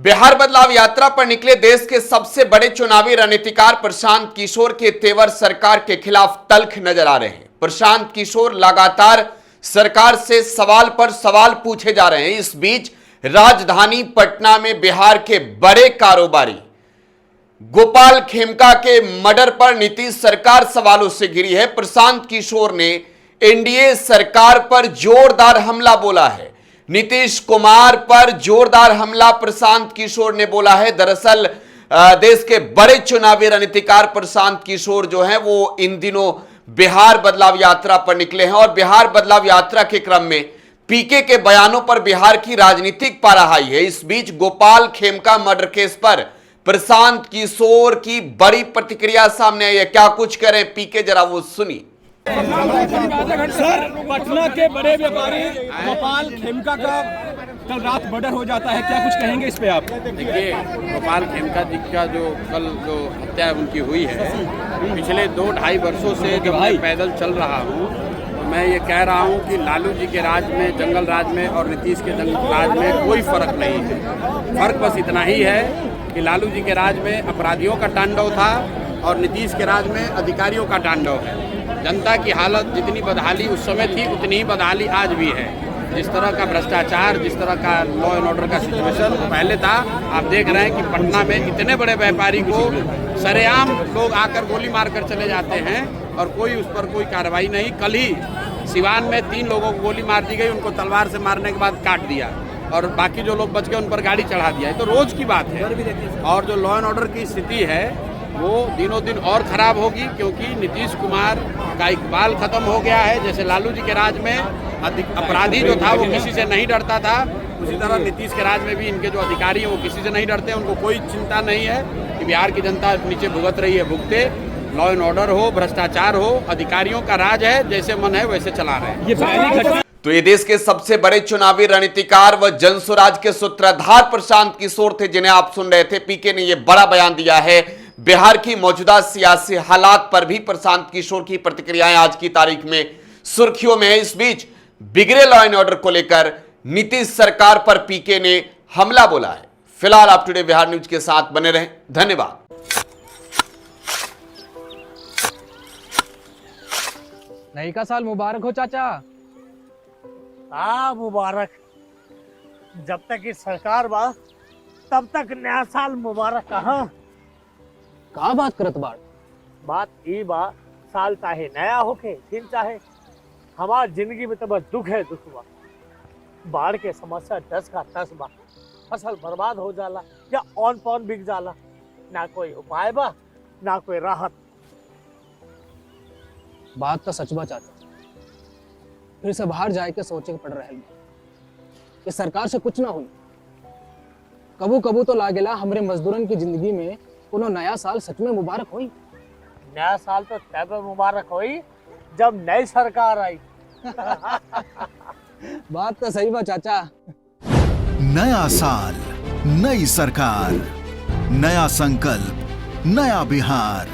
बिहार बदलाव यात्रा पर निकले देश के सबसे बड़े चुनावी रणनीतिकार प्रशांत किशोर के तेवर सरकार के खिलाफ तल्ख नजर आ रहे हैं। प्रशांत किशोर लगातार सरकार से सवाल पर सवाल पूछे जा रहे हैं। इस बीच राजधानी पटना में बिहार के बड़े कारोबारी गोपाल खेमका के मर्डर पर नीतीश सरकार सवालों से घिरी है। प्रशांत किशोर ने एनडीए सरकार पर जोरदार हमला बोला है। नीतीश कुमार पर जोरदार हमला प्रशांत किशोर ने बोला है। दरअसल देश के बड़े चुनावी रणनीतिकार प्रशांत किशोर जो हैं वो इन दिनों बिहार बदलाव यात्रा पर निकले हैं और बिहार बदलाव यात्रा के क्रम में पीके के बयानों पर बिहार की राजनीतिक पारा हाई है। इस बीच गोपाल खेमका मर्डर केस पर प्रशांत किशोर की बड़ी प्रतिक्रिया सामने आई है। क्या कुछ करें पीके, जरा वो सुनिए। सर, पटना के बड़े व्यापारी गोपाल खेमका का कल रात मर्डर हो जाता है, क्या कुछ कहेंगे इस पे आप? देखिए, गोपाल खेमका जी का जो हत्या उनकी हुई है, पिछले 2-2.5 वर्षों से जब मैं पैदल चल रहा हूँ तो मैं ये कह रहा हूँ कि लालू जी के राज में, जंगल राज में और नीतीश के जंगल राज में कोई फर्क नहीं है। फर्क बस इतना ही है कि लालू जी के राज में अपराधियों का तांडव था और नीतीश के राज में अधिकारियों का तांडव है। जनता की हालत जितनी बदहाली उस समय थी उतनी ही बदहाली आज भी है। जिस तरह का भ्रष्टाचार, जिस तरह का लॉ एंड ऑर्डर का सिचुएशन पहले था, आप देख रहे हैं कि पटना में इतने बड़े व्यापारी को सरेआम लोग आकर गोली मारकर चले जाते हैं और कोई उस पर कोई कार्रवाई नहीं। कल ही सिवान में 3 लोगों को गोली मार दी गई, उनको तलवार से मारने के बाद काट दिया और बाकी जो लोग बच गए उन पर गाड़ी चढ़ा दिया। ये तो रोज़ की बात है। और जो लॉ एंड ऑर्डर की स्थिति है वो दिनों दिन और ख़राब होगी, क्योंकि नीतीश कुमार का इकबाल ख़त्म हो गया है। जैसे लालू जी के राज में अपराधी जो था वो किसी से नहीं डरता था, उसी तरह नीतीश के राज में भी इनके जो अधिकारी हैं वो किसी से नहीं डरते। उनको कोई चिंता नहीं है कि बिहार की जनता नीचे भुगत रही है, भुगते। लॉ एंड ऑर्डर हो, भ्रष्टाचार हो, अधिकारियों का राज है, जैसे मन है वैसे चला रहे हैं। तो ये देश के सबसे बड़े चुनावी रणनीतिकार व जनसुराज के सूत्रधार प्रशांत किशोर थे, जिन्हें आप सुन रहे थे। पीके ने यह बड़ा बयान दिया है बिहार की मौजूदा सियासी हालात पर भी। प्रशांत किशोर की प्रतिक्रियाएं आज की तारीख में सुर्खियों में है। इस बीच बिगड़े लॉ एंड ऑर्डर को लेकर नीतीश सरकार पर पीके ने हमला बोला है। फिलहाल आप टुडे बिहार न्यूज के साथ बने रहें। धन्यवाद। नई का साल मुबारक हो चाचा। मुबारक। जब तक इस सरकार बा तब तक नया साल मुबारक। का बात करत बात ई बा, साल चाहे नया होके दिन चाहे, हमार जिंदगी में तो बस दुख है, दुख बा। बाढ़ के समस्या 10 का 10 बा। फसल बर्बाद हो जाला या ऑन पॉन बिक जाला, ना कोई उपाय बा ना कोई राहत। बात तो सच बा चाचा, फिर से बाहर जाए के सोचे के पड़ रहा है कि सरकार से कुछ ना हुई। कबू कबू तो लागेला हमरे मजदूरन की जिंदगी में कोनो नया साल सच में मुबारक हुई। नया साल तो तब मुबारक हुई जब नई सरकार आई। बात तो सही बा चाचा। नया साल, नई सरकार, नया संकल्प, नया बिहार।